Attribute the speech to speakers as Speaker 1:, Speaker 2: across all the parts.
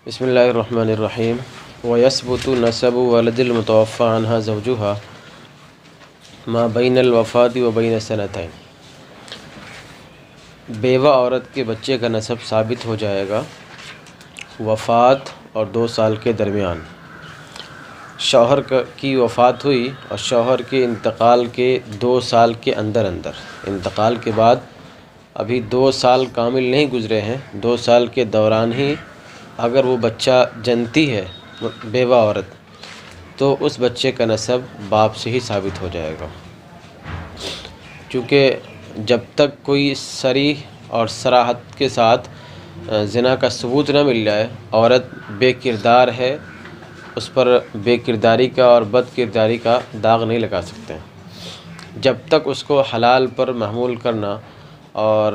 Speaker 1: بسم اللہ الرحمن الرحیم وَيَثْبُتُ نَسَبُ وَلَدِ الْمُتَوَفَّى عَنْهَا زَوْجُهَا مَا بَيْنَ الْوَفَاةِ وَبَيْنَ سَنَتَيْنِ۔ بیوہ عورت کے بچے کا نسب ثابت ہو جائے گا وفات اور 2 سال کے درمیان۔ شوہر کی وفات ہوئی اور شوہر کے انتقال کے 2 سال کے اندر انتقال کے بعد ابھی 2 سال کامل نہیں گزرے ہیں، 2 سال کے دوران ہی اگر وہ بچہ جنتی ہے بیوہ عورت تو اس بچے کا نسب باپ سے ہی ثابت ہو جائے گا، چونکہ جب تک کوئی صریح اور صراحت کے ساتھ زنا کا ثبوت نہ مل جائے، عورت بے کردار ہے، اس پر بے کرداری کا اور بد کرداری کا داغ نہیں لگا سکتے۔ جب تک اس کو حلال پر محمول کرنا اور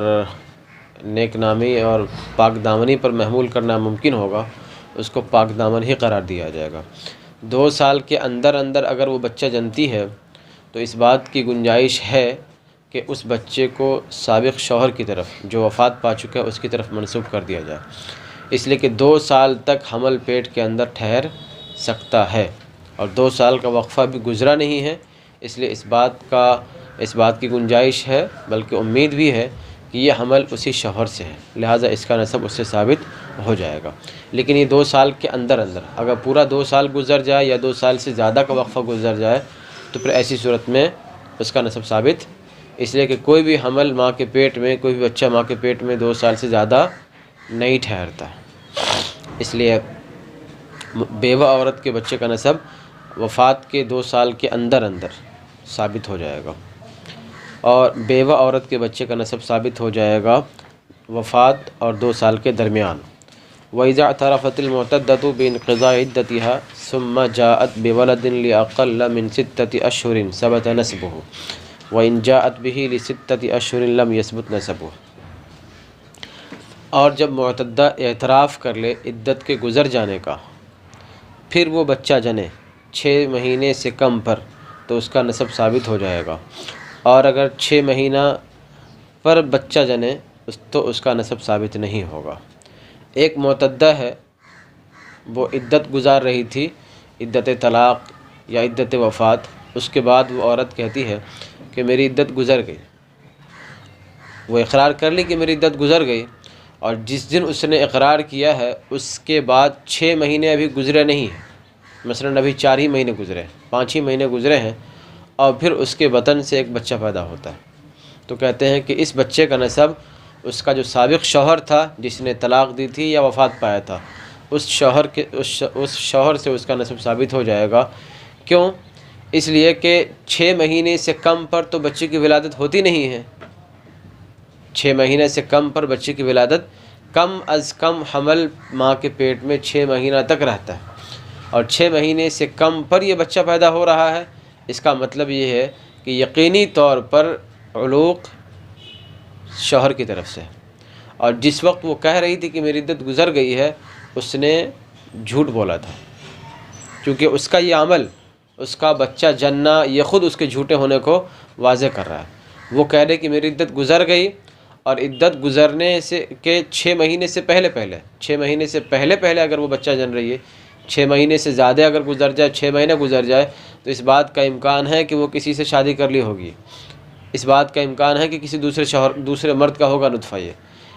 Speaker 1: نیک نامی اور پاک دامنی پر محمول کرنا ممکن ہوگا، اس کو پاک دامن ہی قرار دیا جائے گا۔ 2 سال کے اندر اگر وہ بچہ جنتی ہے تو اس بات کی گنجائش ہے کہ اس بچے کو سابق شوہر کی طرف جو وفات پا چکا ہے اس کی طرف منسوب کر دیا جائے، اس لیے کہ 2 سال تک حمل پیٹ کے اندر ٹھہر سکتا ہے اور 2 سال کا وقفہ بھی گزرا نہیں ہے، اس لیے اس بات کی گنجائش ہے، بلکہ امید بھی ہے کہ یہ حمل اسی شوہر سے ہے، لہٰذا اس کا نسب اس سے ثابت ہو جائے گا۔ لیکن یہ 2 سال کے اندر اگر پورا 2 سال گزر جائے یا 2 سال سے زیادہ کا وقفہ گزر جائے تو پھر ایسی صورت میں اس کا نسب ثابت، اس لیے کہ کوئی بھی حمل ماں کے پیٹ میں، کوئی بھی بچہ ماں کے پیٹ میں 2 سال سے زیادہ نہیں ٹھہرتا، اس لیے بیوہ عورت کے بچے کا نسب وفات کے 2 سال کے اندر ثابت ہو جائے گا، اور بیوہ عورت کے بچے کا نسب ثابت ہو جائے گا وفات اور 2 سال کے درمیان۔ وَإِذَا اعْتَرَفَتِ الْمُعْتَدَّةُ بِانْقِضَاءِ عِدَّتِهَا ثُمَّ جَاءَتْ بِوَلَدٍ لِأَقَلَّ مِنْ 6 أَشْهُرٍ ثَبَتَ نَسْبُهُ وَإِنْ جَاءَتْ بِهِ ل6 أَشْهُرٍ لَمْ يَثْبُتْ نَسَبُهُ۔ اور جب معتدہ اعتراف کر لے عدت کے گزر جانے کا، پھر وہ بچہ جنے 6 مہینے سے کم پر تو اس کا نسب ثابت ہو جائے گا، اور اگر 6 مہینہ پر بچہ جنے تو اس کا نسب ثابت نہیں ہوگا۔ ایک معتدہ ہے، وہ عدت گزار رہی تھی، عدت طلاق یا عدت وفات، اس کے بعد وہ عورت کہتی ہے کہ میری عدت گزر گئی، وہ اقرار کر لی کہ میری عدت گزر گئی، اور جس دن اس نے اقرار کیا ہے اس کے بعد 6 مہینے ابھی گزرے نہیں ہیں، مثلاً ابھی 4 ہی مہینے گزرے، 5 ہی مہینے گزرے ہیں، اور پھر اس کے بطن سے ایک بچہ پیدا ہوتا ہے، تو کہتے ہیں کہ اس بچے کا نسب اس کا جو سابق شوہر تھا جس نے طلاق دی تھی یا وفات پایا تھا، اس شوہر سے اس کا نسب ثابت ہو جائے گا۔ کیوں؟ اس لیے کہ 6 مہینے سے کم پر تو بچے کی ولادت ہوتی نہیں ہے، 6 مہینے سے کم پر بچے کی ولادت، کم از کم حمل ماں کے پیٹ میں 6 مہینہ تک رہتا ہے، اور 6 مہینے سے کم پر یہ بچہ پیدا ہو رہا ہے، اس کا مطلب یہ ہے کہ یقینی طور پر علوق شوہر کی طرف سے، اور جس وقت وہ کہہ رہی تھی کہ میری عدت گزر گئی ہے اس نے جھوٹ بولا تھا، کیونکہ اس کا یہ عمل، اس کا بچہ جننا، یہ خود اس کے جھوٹے ہونے کو واضح کر رہا ہے۔ وہ کہہ رہے کہ میری عدت گزر گئی، اور عدت گزرنے سے کے 6 مہینے سے پہلے 6 مہینے سے پہلے اگر وہ بچہ جن رہی ہے، 6 مہینے سے زیادہ اگر گزر جائے، 6 مہینے گزر جائے تو اس بات کا امکان ہے کہ وہ کسی سے شادی کر لی ہوگی، اس بات کا امکان ہے کہ کسی دوسرے مرد کا ہوگا نطفہ یہ،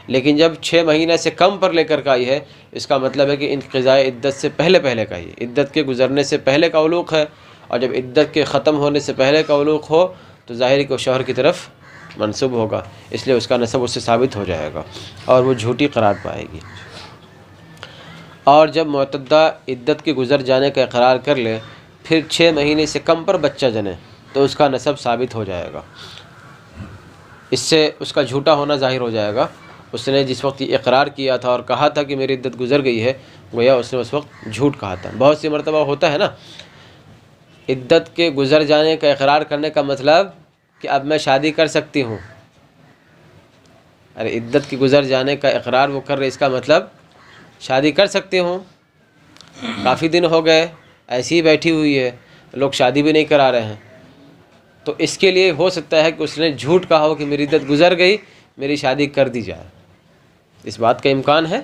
Speaker 1: لیکن جب 6 مہینے سے کم پر لے کر کا آئی ہے، اس کا مطلب ہے کہ انقضاء عدت سے پہلے کا ہی، عدت کے گزرنے سے پہلے کا علوق ہے، اور جب عدت کے ختم ہونے سے پہلے کا علوق ہو تو ظاہر ہے کہ وہ شوہر کی طرف منسوب ہوگا، اس لیے اس کا نسب اس سے ثابت ہو جائے گا اور وہ جھوٹی قرار پائے گی۔ اور جب معتدہ عدت کے گزر جانے کا اقرار کر لے، پھر 6 مہینے سے کم پر بچہ جنے تو اس کا نسب ثابت ہو جائے گا، اس سے اس کا جھوٹا ہونا ظاہر ہو جائے گا۔ اس نے جس وقت یہ اقرار کیا تھا اور کہا تھا کہ میری عدت گزر گئی ہے، گویا اس نے اس وقت جھوٹ کہا تھا۔ بہت سی مرتبہ ہوتا ہے نا، عدت کے گزر جانے کا اقرار کرنے کا مطلب کہ اب میں شادی کر سکتی ہوں، ارے عدت کے گزر جانے کا اقرار وہ کر رہے، اس کا مطلب شادی کر سکتی ہوں، کافی دن ہو گئے ایسی ہی بیٹھی ہوئی ہے، لوگ شادی بھی نہیں کرا رہے ہیں، تو اس کے لیے ہو سکتا ہے کہ اس نے جھوٹ کہا ہو کہ میری عدت گزر گئی، میری شادی کر دی جائے، اس بات کا امکان ہے،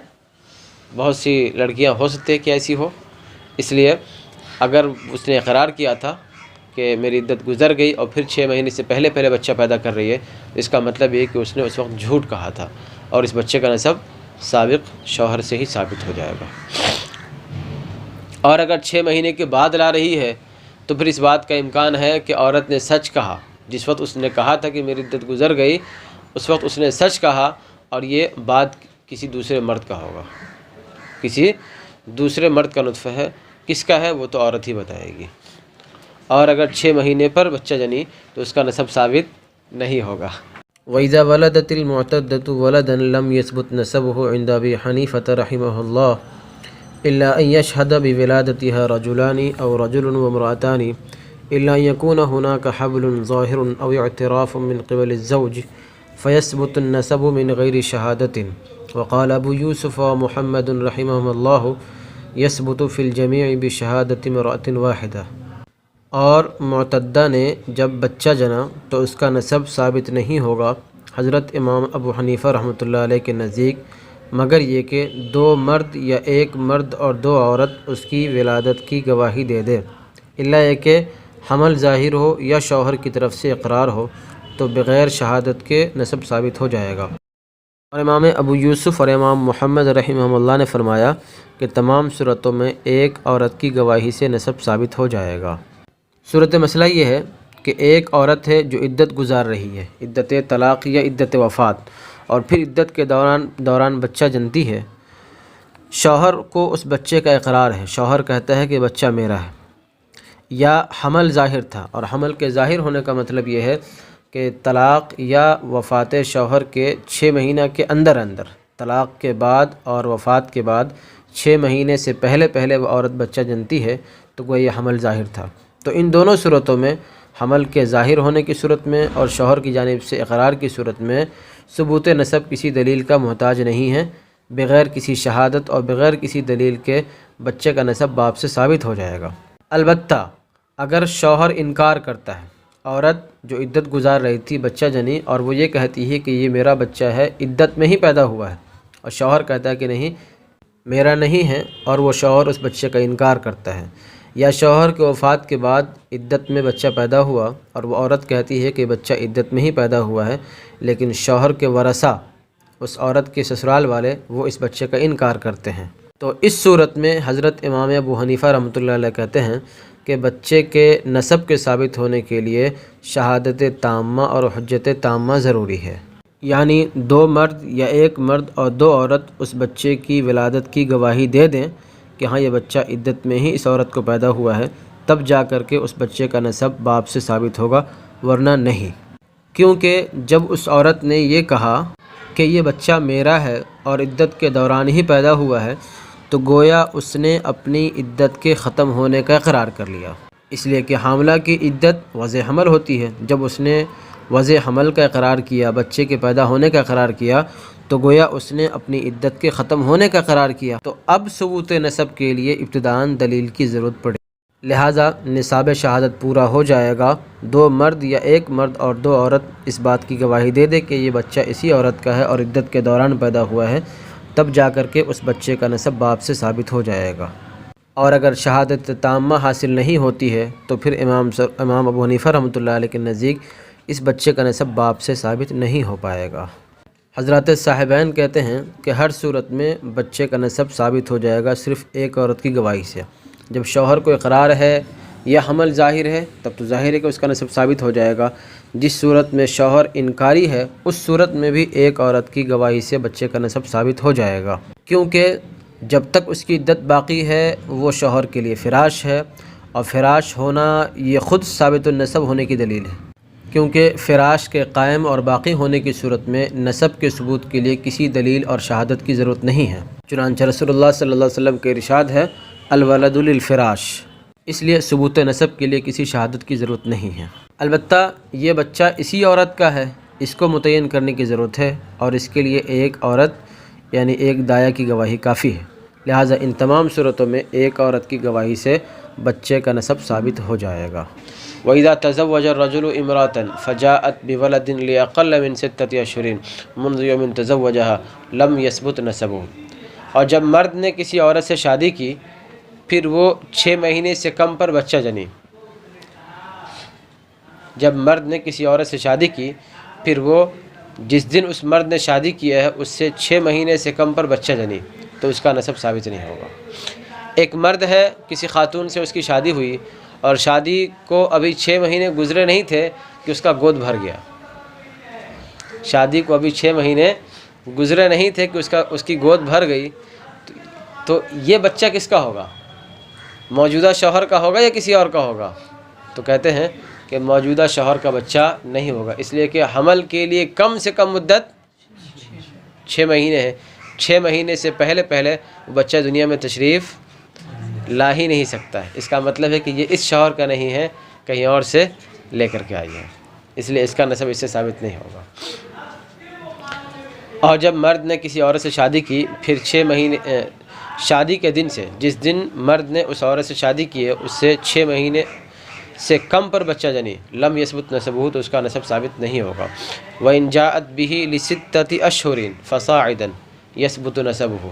Speaker 1: بہت سی لڑکیاں ہو سکتے ہیں کہ ایسی ہو، اس لیے اگر اس نے اقرار کیا تھا کہ میری عدت گزر گئی اور پھر 6 مہینے سے پہلے بچہ پیدا کر رہی ہے، اس کا مطلب یہ کہ اس نے اس وقت جھوٹ کہا تھا، اور اس بچے کا نسب سابق شوہر سے ہی ثابت ہو جائے گا۔ اور اگر 6 مہینے کے بعد لا رہی ہے تو پھر اس بات کا امکان ہے کہ عورت نے سچ کہا، جس وقت اس نے کہا تھا کہ میری عدت گزر گئی اس وقت اس نے سچ کہا، اور یہ بات کسی دوسرے مرد کا ہوگا، کسی دوسرے مرد کا نطفہ ہے، کس کا ہے وہ تو عورت ہی بتائے گی۔ اور اگر 6 مہینے پر بچہ جنی تو اس کا نسب ثابت نہیں ہوگا۔ وَإِذَا وَلَدَتِ الْمُعْتَدَّةُ وَلَدًا لَمْ يَثْبُتْ نَسَبُهُ عِنْدَ أَبِي حَنِيفَةَ رَحِمَهُ اللَّهُ إِلَّا أَنْ يَشْهَدَ بِوِلَادَتِهَا رَجُلَانِ أَوْ رَجُلٌ وَامْرَأَتَانِ إِلَّا أَنْ يَكُونَ هُنَاكَ حَبْلٌ ظَاهِرٌ أَوْ اعْتِرَافٌ مِنْ قِبَلِ الزَّوْجِ فَيَثْبُتُ النَّسَبُ مِنْ غَيْرِ شَهَادَةٍ۔ وقال أبو يوسف ومحمد رحمهم الله يثبت في الجميع بشهادة امرأة واحدة۔ اور معتدہ نے جب بچہ جنا تو اس کا نسب ثابت نہیں ہوگا حضرت امام ابو حنیفہ رحمۃ اللہ علیہ کے نزدیک، مگر یہ کہ 2 مرد یا 1 مرد اور 2 عورت اس کی ولادت کی گواہی دے دے، الا یہ کہ حمل ظاہر ہو یا شوہر کی طرف سے اقرار ہو تو بغیر شہادت کے نسب ثابت ہو جائے گا۔ اور امام ابو یوسف اور امام محمد رحمہ اللہ نے فرمایا کہ تمام صورتوں میں ایک عورت کی گواہی سے نسب ثابت ہو جائے گا۔ صورت مسئلہ یہ ہے کہ ایک عورت ہے جو عدت گزار رہی ہے، عدت طلاق یا عدت وفات، اور پھر عدت کے دوران بچہ جنتی ہے، شوہر کو اس بچے کا اقرار ہے، شوہر کہتا ہے کہ بچہ میرا ہے، یا حمل ظاہر تھا، اور حمل کے ظاہر ہونے کا مطلب یہ ہے کہ طلاق یا وفات شوہر کے 6 مہینہ کے اندر طلاق کے بعد اور وفات کے بعد 6 مہینے سے پہلے وہ عورت بچہ جنتی ہے تو وہ یہ حمل ظاہر تھا۔ تو ان دونوں صورتوں میں، حمل کے ظاہر ہونے کی صورت میں اور شوہر کی جانب سے اقرار کی صورت میں، ثبوت نسب کسی دلیل کا محتاج نہیں ہے، بغیر کسی شہادت اور بغیر کسی دلیل کے بچے کا نسب باپ سے ثابت ہو جائے گا۔ البتہ اگر شوہر انکار کرتا ہے، عورت جو عدت گزار رہی تھی بچہ جنی اور وہ یہ کہتی ہے کہ یہ میرا بچہ ہے، عدت میں ہی پیدا ہوا ہے، اور شوہر کہتا ہے کہ نہیں میرا نہیں ہے، اور وہ شوہر اس بچے کا انکار کرتا ہے، یا شوہر کے وفات کے بعد عدت میں بچہ پیدا ہوا اور وہ عورت کہتی ہے کہ بچہ عدت میں ہی پیدا ہوا ہے، لیکن شوہر کے ورثہ اس عورت کے سسرال والے وہ اس بچے کا انکار کرتے ہیں، تو اس صورت میں حضرت امام ابو حنیفہ رحمۃ اللہ علیہ کہتے ہیں کہ بچے کے نسب کے ثابت ہونے کے لیے شہادت تامہ اور حجت تامہ ضروری ہے، یعنی 2 مرد یا 1 مرد اور 2 عورت اس بچے کی ولادت کی گواہی دے دیں کہ ہاں یہ بچہ عدت میں ہی اس عورت کو پیدا ہوا ہے، تب جا کر کے اس بچے کا نسب باپ سے ثابت ہوگا، ورنہ نہیں۔ کیونکہ جب اس عورت نے یہ کہا کہ یہ بچہ میرا ہے اور عدت کے دوران ہی پیدا ہوا ہے تو گویا اس نے اپنی عدت کے ختم ہونے کا اقرار کر لیا، اس لیے کہ حاملہ کی عدت وضع حمل ہوتی ہے۔ جب اس نے وضع حمل کا اقرار کیا، بچے کے پیدا ہونے کا اقرار کیا، تو گویا اس نے اپنی عدت کے ختم ہونے کا قرار کیا، تو اب ثبوت نسب کے لیے ابتداءً دلیل کی ضرورت پڑے، لہٰذا نصاب شہادت پورا ہو جائے گا۔ 2 مرد یا 1 مرد اور 2 عورت اس بات کی گواہی دے دے کہ یہ بچہ اسی عورت کا ہے اور عدت کے دوران پیدا ہوا ہے، تب جا کر کے اس بچے کا نسب باپ سے ثابت ہو جائے گا۔ اور اگر شہادت تامہ حاصل نہیں ہوتی ہے تو پھر امام ابو حنیفہ رحمۃ اللہ علیہ کے نزدیک اس بچے کا نسب باپ سے ثابت نہیں ہو پائے گا۔ حضرات صاحبین کہتے ہیں کہ ہر صورت میں بچے کا نسب ثابت ہو جائے گا صرف ایک عورت کی گواہی سے۔ جب شوہر کو اقرار ہے یا حمل ظاہر ہے تب تو ظاہر ہے کہ اس کا نسب ثابت ہو جائے گا۔ جس صورت میں شوہر انکاری ہے اس صورت میں بھی ایک عورت کی گواہی سے بچے کا نسب ثابت ہو جائے گا، کیونکہ جب تک اس کی عدت باقی ہے وہ شوہر کے لیے فراش ہے، اور فراش ہونا یہ خود ثابت النسب ہونے کی دلیل ہے، کیونکہ فراش کے قائم اور باقی ہونے کی صورت میں نسب کے ثبوت کے لیے کسی دلیل اور شہادت کی ضرورت نہیں ہے۔ چنانچہ رسول اللہ صلی اللہ علیہ وسلم کے ارشاد ہے الولد للفراش، اس لیے ثبوت نسب کے لیے کسی شہادت کی ضرورت نہیں ہے۔ البتہ یہ بچہ اسی عورت کا ہے، اس کو متعین کرنے کی ضرورت ہے، اور اس کے لیے ایک عورت یعنی ایک دایا کی گواہی کافی ہے، لہٰذا ان تمام صورتوں میں ایک عورت کی گواہی سے بچے کا نسب ثابت ہو جائے گا۔ وَإِذَا تَزَوَّجَ الرَّجُلُ امْرَأَةً فَجَاءَتْ بِوَلَدٍ لِأَقَلَّ مِنْ 6 أشهر منذ يوم تزوجها لم يثبت نسبه۔ اور جب مرد نے کسی عورت سے شادی کی پھر وہ 6 مہینے سے کم پر بچہ جنی، جب مرد نے کسی عورت سے شادی کی پھر وہ جس دن اس مرد نے شادی کیا ہے اس سے 6 مہینے سے کم پر بچہ جنی تو اس کا نسب ثابت نہیں ہوگا۔ ایک مرد ہے، کسی خاتون سے اس کی شادی ہوئی اور شادی کو ابھی 6 مہینے گزرے نہیں تھے کہ اس کا گود بھر گیا، شادی کو ابھی 6 مہینے گزرے نہیں تھے کہ اس کی گود بھر گئی، تو یہ بچہ کس کا ہوگا؟ موجودہ شوہر کا ہوگا یا کسی اور کا ہوگا؟ تو کہتے ہیں کہ موجودہ شوہر کا بچہ نہیں ہوگا، اس لیے کہ حمل کے لیے کم سے کم مدت 6 مہینے ہے۔ 6 مہینے سے پہلے وہ بچہ دنیا میں تشریف لا ہی نہیں سکتا ہے، اس کا مطلب ہے کہ یہ اس شوہر کا نہیں ہے، کہیں اور سے لے کر کے آئی ہے، اس لیے اس کا نسب اس سے ثابت نہیں ہوگا۔ اور جب مرد نے کسی عورت سے شادی کی پھر 6 مہینے شادی کے دن سے، جس دن مرد نے اس عورت سے شادی کی ہے اس سے 6 مہینے سے کم پر بچہ جنی، لم یثبت نسبہ، تو اس کا نسب ثابت نہیں ہوگا۔ وَإِنْ جَاءَتْ بِهِ لِسِتَّةِ أَشْهُرٍ فَصَاعِدًا يَثْبُتُ نَسَبُهُ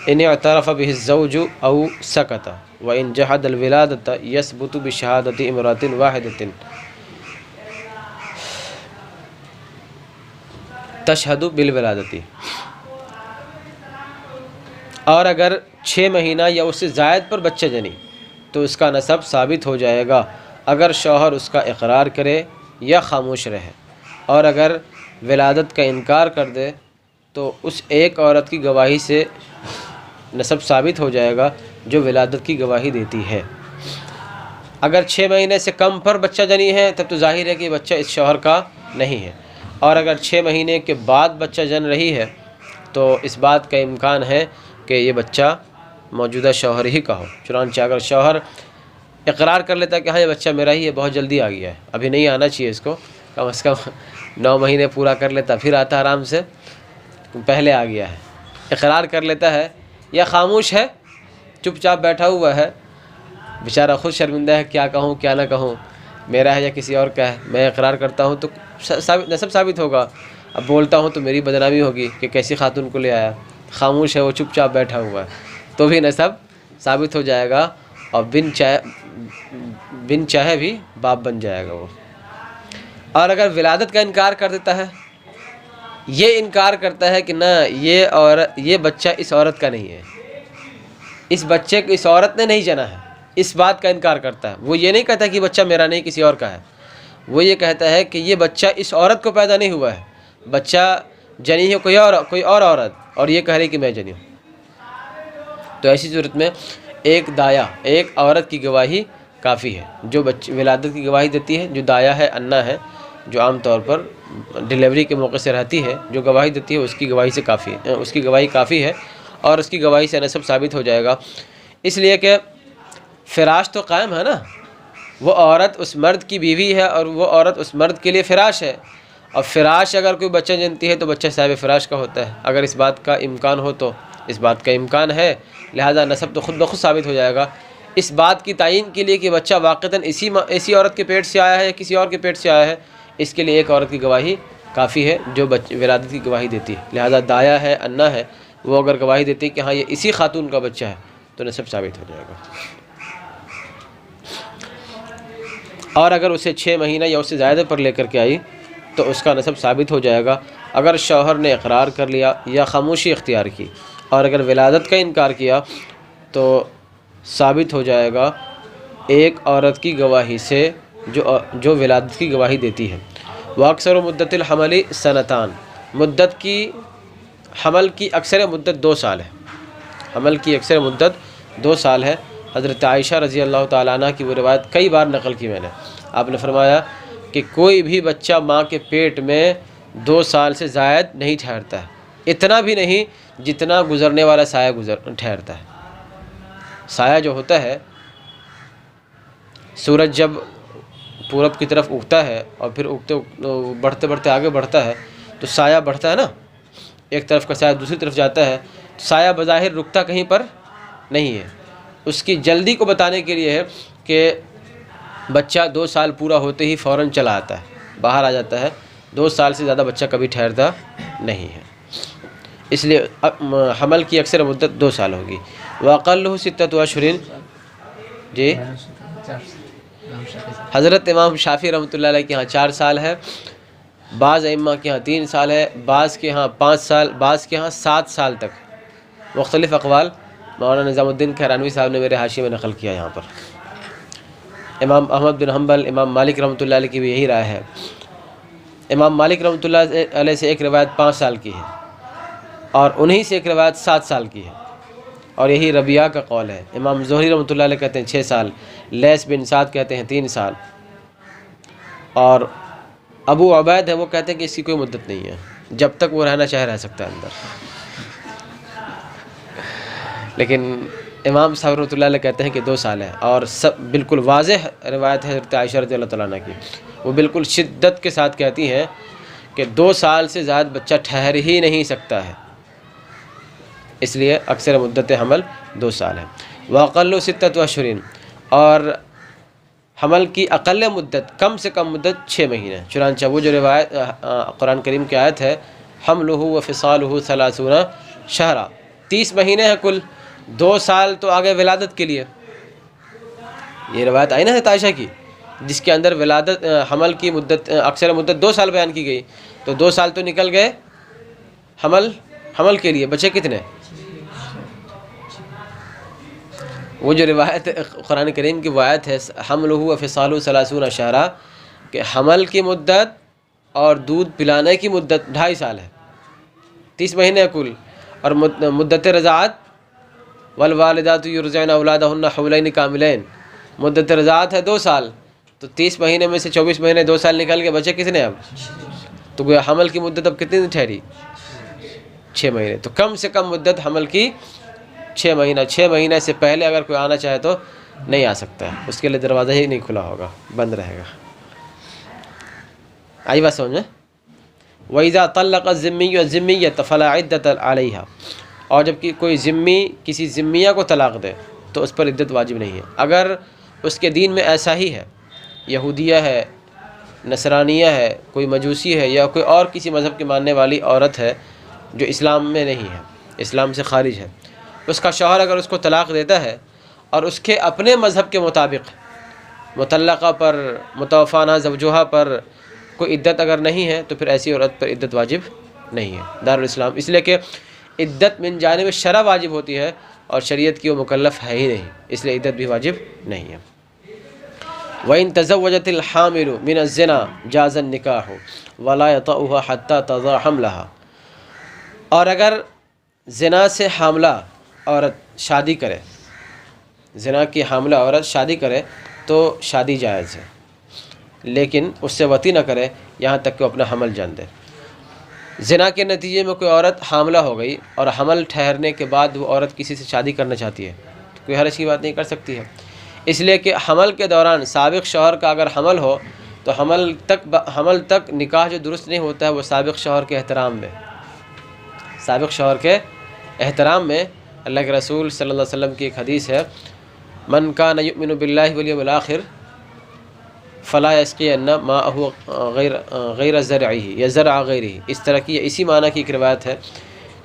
Speaker 1: إِنِ اعْتَرَفَ بِهِ الزَّوْجُ أَوْ سَكَتَ وَإِنْ جَحَدَ الْوِلَادَةَ يَثْبُتُ بِشَهَادَةِ امْرَأَةٍ وَاحِدَةٍ تشہد بالولادتی۔ اور اگر 6 مہینہ یا اس سے زائد پر بچہ جنی تو اس کا نسب ثابت ہو جائے گا اگر شوہر اس کا اقرار کرے یا خاموش رہے، اور اگر ولادت کا انکار کر دے تو اس ایک عورت کی گواہی سے نسب ثابت ہو جائے گا جو ولادت کی گواہی دیتی ہے۔ اگر 6 مہینے سے کم پر بچہ جنی ہے تب تو ظاہر ہے کہ بچہ اس شوہر کا نہیں ہے، اور اگر 6 مہینے کے بعد بچہ جن رہی ہے تو اس بات کا امکان ہے کہ یہ بچہ موجودہ شوہر ہی کا ہو۔ چنانچہ اگر شوہر اقرار کر لیتا ہے کہ ہاں یہ بچہ میرا ہی ہے، بہت جلدی آ گیا ہے، ابھی نہیں آنا چاہیے اس کو، کم از کم 9 مہینے پورا کر لیتا پھر آتا آرام سے، پہلے آ گیا ہے، اقرار کر لیتا ہے، یا خاموش ہے، چپ چاپ بیٹھا ہوا ہے، بیچارہ خود شرمندہ ہے، کیا کہوں کیا نہ کہوں، میرا ہے یا کسی اور کا ہے، میں اقرار کرتا ہوں تو نسب ثابت ہوگا، اب بولتا ہوں تو میری بدنامی ہوگی کہ کیسی خاتون کو لے آیا، خاموش ہے، وہ چپ چاپ بیٹھا ہوا ہے، تو بھی نسب ثابت ہو جائے گا، اور بن چاہے بھی باپ بن جائے گا وہ۔ اور اگر ولادت کا انکار کر دیتا ہے، یہ انکار کرتا ہے کہ نہ یہ بچہ اس عورت کا نہیں ہے، اس بچے کو اس عورت نے نہیں جنا ہے، اس بات کا انکار کرتا ہے، وہ یہ نہیں کہتا کہ بچہ میرا نہیں کسی اور کا ہے، وہ یہ کہتا ہے کہ یہ بچہ اس عورت کو پیدا نہیں ہوا ہے، بچہ جنی ہے کوئی اور عورت، اور یہ کہہ رہی کہ میں جنی ہوں، تو ایسی صورت میں ایک دایا، ایک عورت کی گواہی کافی ہے، جو ولادت کی گواہی دیتی ہے، جو دایا ہے، انا ہے، جو عام طور پر ڈیلیوری کے موقع سے رہتی ہے، جو گواہی دیتی ہے اس کی گواہی سے کافی ہے، اس کی گواہی کافی ہے، اور اس کی گواہی سے نسب ثابت ہو جائے گا، اس لیے کہ فراش تو قائم ہے نا، وہ عورت اس مرد کی بیوی ہے اور وہ عورت اس مرد کے لیے فراش ہے، اور فراش اگر کوئی بچہ جنتی ہے تو بچہ صاحب فراش کا ہوتا ہے، اگر اس بات کا امکان ہو تو اس بات کا امکان ہے، لہذا نسب تو خود بخود ثابت ہو جائے گا۔ اس بات کی تعین کے لیے کہ بچہ واقعتاً اسی عورت کے پیٹ سے آیا ہے یا کسی اور کے پیٹ سے آیا ہے، اس کے لیے ایک عورت کی گواہی کافی ہے جو ولادت کی گواہی دیتی ہے، لہذا دایا ہے، انا ہے، وہ اگر گواہی دیتی ہے کہ ہاں یہ اسی خاتون کا بچہ ہے تو نسب ثابت ہو جائے گا۔ اور اگر اسے 6 مہینہ یا اس سے زیادہ پر لے کر کے آئی تو اس کا نسب ثابت ہو جائے گا اگر شوہر نے اقرار کر لیا یا خاموشی اختیار کی، اور اگر ولادت کا انکار کیا تو ثابت ہو جائے گا ایک عورت کی گواہی سے جو ولادت کی گواہی دیتی ہے۔ واکثر مدت الحمل سنتان، حمل کی اکثر مدت 2 سال ہے، حمل کی اکثر مدت 2 سال ہے۔ حضرت عائشہ رضی اللہ تعالیٰ عنہ کی وہ روایت کئی بار نقل کی میں نے، آپ نے فرمایا کہ کوئی بھی بچہ ماں کے پیٹ میں 2 سال سے زائد نہیں ٹھہرتا ہے، اتنا بھی نہیں جتنا گزرنے والا سایہ ٹھہرتا ہے۔ سایہ جو ہوتا ہے، سورج جب پورب کی طرف اگتا ہے اور پھر بڑھتے بڑھتے آگے بڑھتا ہے تو سایہ بڑھتا ہے نا، ایک طرف کا سایہ دوسری طرف جاتا ہے، سایہ بظاہر رکتا کہیں پر نہیں ہے، اس کی جلدی کو بتانے کے لیے ہے کہ بچہ 2 سال پورا ہوتے ہی فوراً چلا آتا ہے، باہر آ جاتا ہے، 2 سال سے زیادہ بچہ کبھی ٹھہرتا نہیں ہے۔ اس لیے حمل کی اکثر مدت 2 سال ہوگی۔ وَأَقَلُّهُ 6 أشهر، جی حضرت امام شافعی رحمۃ اللہ علیہ کے ہاں 4 سال ہے، بعض ائمہ کے ہاں 3 سال ہے، بعض کے ہاں 5 سال، بعض کے ہاں 7 سال تک، مختلف اقوال مولانا نظام الدین کھیرانوی صاحب نے میرے حاشیے میں نقل کیا یہاں پر۔ امام احمد بن حنبل، امام مالک رحمۃ اللہ علیہ کی بھی یہی رائے ہے۔ امام مالک رحمۃ اللہ علیہ سے ایک روایت 5 سال کی ہے، اور انہی سے ایک روایت 7 سال کی ہے، اور یہی ربیعہ کا قول ہے۔ امام زہری رحمۃ اللہ علیہ کہتے ہیں 6 سال، لیث بن سعد کہتے ہیں 3 سال، اور ابو عبید ہے وہ کہتے ہیں کہ اس کی کوئی مدت نہیں ہے، جب تک وہ رہنا چاہے رہ سکتا ہے اندر۔ لیکن امام صاحب رحمۃ اللہ علیہ کہتے ہیں کہ 2 سال ہے، اور سب بالکل واضح روایت ہے حضرت عائشہ رضی اللہ تعالیٰ عنہ کی، وہ بالکل شدت کے ساتھ کہتی ہیں کہ 2 سال سے زائد بچہ ٹھہر ہی نہیں سکتا ہے، اس لیے اکثر مدت حمل 2 سال ہے۔ وَأَقَلُّ 6 أشهر، اور حمل کی اقل مدت، کم سے کم مدت 6 مہینے، چنانچہ وہ جو روایت قرآن کریم کی آیت ہے حملہ وفصالہ 30 شہرا، 30 مہینے ہیں کل، 2 سال تو آگے ولادت کے لیے، یہ روایت آئی نا حضرت عائشہ کی جس کے اندر ولادت حمل کی مدت اکثر مدت 2 سال بیان کی گئی، تو 2 سال تو نکل گئے حمل کے لیے، بچے کتنے؟ وہ جو روایت قرآن کریم کی روایت ہے حملہ وفصالہ 30 شہرا، کہ حمل کی مدت اور دودھ پلانے کی مدت 2.5 سال ہے، 30 مہینے کل، اور مدت رضاعت والوالدات یرضعن اولادہن حولین کاملین، مدت رضاعت ہے 2 سال، تو 30 مہینے میں سے 24 مہینے 2 سال نکل کے بچے کتنے اب؟ تو گویا حمل کی مدت اب کتنی ٹھہری؟ 6 مہینے۔ تو کم سے کم مدت حمل کی 6 مہینہ، 6 مہینے سے پہلے اگر کوئی آنا چاہے تو نہیں آ سکتا ہے، اس کے لیے دروازہ ہی نہیں کھلا ہوگا، بند رہے گا۔ آئی بات سمجھ میں؟ وَإِذَا طَلَّقَ الذِّمِّيُّ الذِّمِّيَّةَ فَلَا عِدَّةَ عَلَيْهَا، اور جب کہ کوئی ذمی کسی ذمیہ کو طلاق دے تو اس پر عدت واجب نہیں ہے، اگر اس کے دین میں ایسا ہی ہے، یہودیہ ہے، نصرانیہ ہے، کوئی مجوسی ہے، یا کوئی اور کسی مذہب کی ماننے والی عورت ہے جو اسلام میں نہیں ہے، اسلام سے خارج ہے، اس کا شوہر اگر اس کو طلاق دیتا ہے اور اس کے اپنے مذہب کے مطابق مطلقہ پر، متوفانہ زوجہا پر کوئی عدت اگر نہیں ہے تو پھر ایسی عورت پر عدت واجب نہیں ہے دارالاسلام، اس لیے کہ عدت من جانب شرع واجب ہوتی ہے اور شریعت کی وہ مکلف ہے ہی نہیں، اس لیے عدت بھی واجب نہیں ہے۔ وَإِن تَزَوَّجَتِ الْحَامِلُ مِنَ الزِّنَا جَازَ النِّكَاحُ وَلَا يَطَأُهَا حَتَّى تَضَعَ حَمْلَهَا، اور اگر زنا سے حاملہ عورت شادی کرے، زنا کی حاملہ عورت شادی کرے تو شادی جائز ہے، لیکن اس سے وطی نہ کرے یہاں تک کہ وہ اپنا حمل جان دے۔ زنا کے نتیجے میں کوئی عورت حاملہ ہو گئی اور حمل ٹھہرنے کے بعد وہ عورت کسی سے شادی کرنا چاہتی ہے تو کوئی حرج کی بات نہیں کر سکتی ہے، اس لیے کہ حمل کے دوران سابق شوہر کا اگر حمل ہو تو حمل تک نکاح جو درست نہیں ہوتا ہے وہ سابق شوہر کے احترام میں، سابق شوہر کے احترام میں اللہ کے رسول صلی اللہ علیہ وسلم کی ایک حدیث ہے، من کان یؤمن باللہ والیوم الآخر فلا یسقین ماءہ غیر زرعہ یا زرع غیرہ، اس طرح کی اسی معنی کی ایک روایت ہے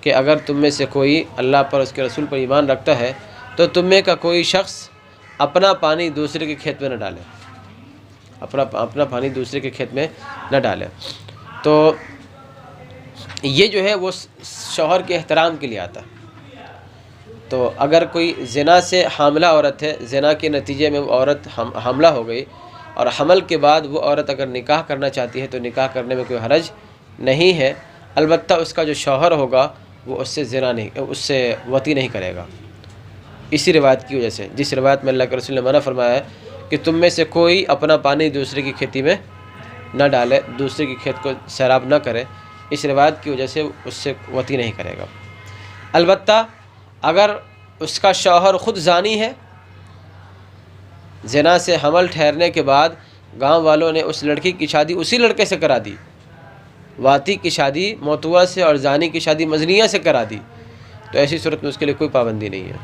Speaker 1: کہ اگر تم میں سے کوئی اللہ پر اس کے رسول پر ایمان رکھتا ہے تو تم میں کا کوئی شخص اپنا پانی دوسرے کے کھیت میں نہ ڈالے، اپنا پانی دوسرے کے کھیت میں نہ ڈالے۔ تو یہ جو ہے وہ شوہر کے احترام کے لیے آتا ہے۔ تو اگر کوئی زنا سے حاملہ عورت ہے، زنا کے نتیجے میں وہ عورت حاملہ ہو گئی اور حمل کے بعد وہ عورت اگر نکاح کرنا چاہتی ہے تو نکاح کرنے میں کوئی حرج نہیں ہے، البتہ اس کا جو شوہر ہوگا وہ اس سے وطی نہیں کرے گا، اسی روایت کی وجہ سے، جس روایت میں اللہ کے رسول نے منع فرمایا ہے کہ تم میں سے کوئی اپنا پانی دوسرے کی کھیتی میں نہ ڈالے، دوسرے کی کھیت کو سیراب نہ کرے، اس روایت کی وجہ سے اس سے وطی نہیں کرے گا۔ البتہ اگر اس کا شوہر خود زانی ہے، زنا سے حمل ٹھہرنے کے بعد گاؤں والوں نے اس لڑکی کی شادی اسی لڑکے سے کرا دی، واتی کی شادی موتوا سے اور زانی کی شادی مزنیہ سے کرا دی، تو ایسی صورت میں اس کے لیے کوئی پابندی نہیں ہے،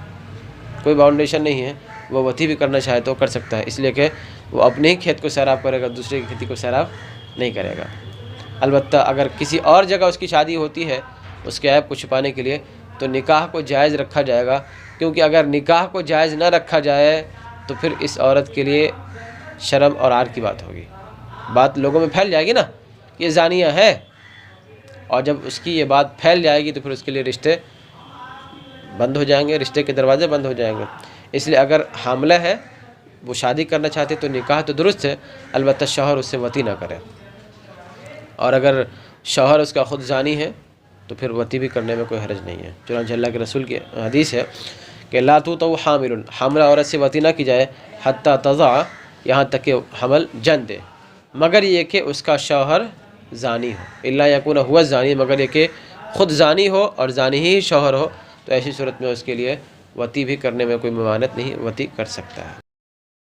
Speaker 1: کوئی باؤنڈیشن نہیں ہے، وہ وطی بھی کرنا چاہے تو کر سکتا ہے، اس لیے کہ وہ اپنے ہی کھیت کو سیراب کرے گا، دوسرے کی کھیتی کو سیراب نہیں کرے گا۔ البتہ اگر کسی اور جگہ اس کی شادی ہوتی ہے اس کے عیب کو چھپانے کے لیے، تو نکاح کو جائز رکھا جائے گا، کیونکہ اگر نکاح کو جائز نہ رکھا جائے تو پھر اس عورت کے لیے شرم اور عار کی بات ہوگی، بات لوگوں میں پھیل جائے گی نا، یہ زانیہ ہے، اور جب اس کی یہ بات پھیل جائے گی تو پھر اس کے لیے رشتے بند ہو جائیں گے، رشتے کے دروازے بند ہو جائیں گے۔ اس لیے اگر حاملہ ہے، وہ شادی کرنا چاہتے تو نکاح تو درست ہے، البتہ شوہر اس سے وطی نہ کرے، اور اگر شوہر اس کا خود زانی ہے تو پھر وطی بھی کرنے میں کوئی حرج نہیں ہے۔ چنانچہ اللہ کے رسول کی حدیث ہے کہ لا تُوطَؤْ حامل، حاملہ عورت سے وطی نہ کی جائے، حتیٰ تضع، یہاں تک کہ حمل جن دے، مگر یہ کہ اس کا شوہر زانی ہو، الا یکون هو الزانی، مگر یہ کہ خود زانی ہو اور زانی ہی شوہر ہو، تو ایسی صورت میں اس کے لیے وطی بھی کرنے میں کوئی ممانعت نہیں، وطی کر سکتا ہے۔